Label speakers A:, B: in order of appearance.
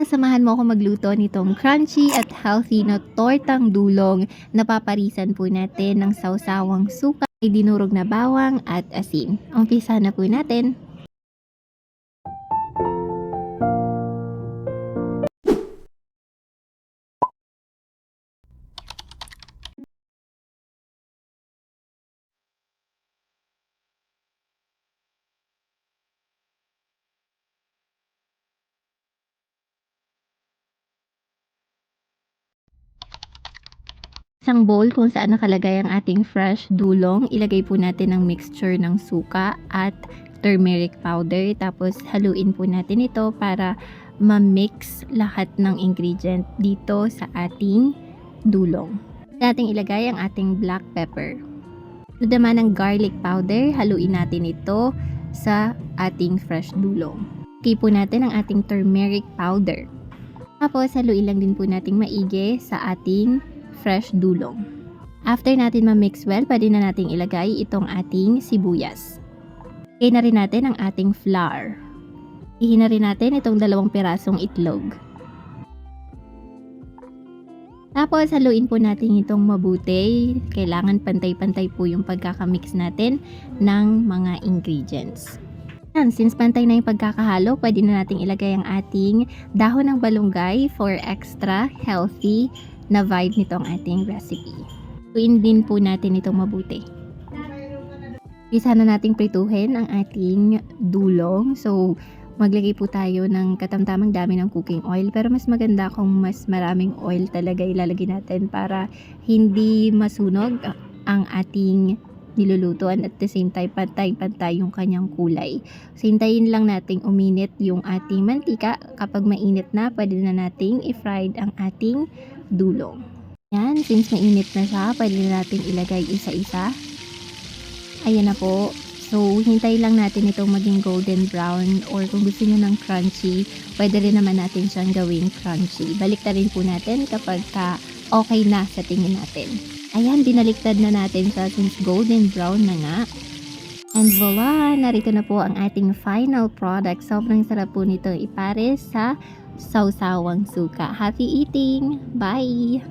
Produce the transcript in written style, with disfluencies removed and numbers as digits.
A: Samahan mo ako magluto nitong crunchy at healthy na tortang dulong na paparisan po natin ng sawsawang suka, may dinurog na bawang at asin. Umpisa na po natin. Isang bowl kung saan nakalagay ang ating fresh dulong, ilagay po natin ang mixture ng suka at turmeric powder. Tapos haluin po natin ito para ma-mix lahat ng ingredient dito sa ating dulong. Nating ilagay ang ating black pepper. Naman ng garlic powder, haluin natin ito sa ating fresh dulong. Okay po natin ang ating turmeric powder. Tapos haluin lang din po nating maigi sa ating fresh dulong. After natin ma-mix well, pwede na nating ilagay itong ating sibuyas. Ilagay na rin natin ang ating flour. Ihin na rin natin itong 2 pirasong itlog. Tapos haluin po natin itong mabuti. Kailangan pantay-pantay po yung pagkakamix natin ng mga ingredients. Yan, since pantay na yung pagkakahalo, pwede na nating ilagay ang ating dahon ng balunggay for extra healthy na vibe nitong ating recipe. Tuin din po natin itong mabuti. Isa na nating prituhin ang ating dulong. So, maglagay po tayo ng katamtamang dami ng cooking oil. Pero mas maganda kung mas maraming oil talaga ilalagay natin para hindi masunog ang ating nilulutuan at the same time pantay-pantay yung kanyang kulay. So, hintayin lang nating uminit yung ating mantika. Kapag mainit na, pwede na nating i-fried ang ating dulong. Yan, since mainit na siya, pwede na natin ilagay isa-isa. Ayan na po. So, hintay lang natin itong maging golden brown or kung gusto nyo ng crunchy, pwede rin naman natin siyang gawing crunchy. Baliktad rin po natin kapag okay na sa tingin natin. Ayan, binaliktad na natin siya since golden brown na nga. And voila, narito na po ang ating final product. Sobrang sarap po nito ipares sa sawsawang suka. Happy eating! Bye!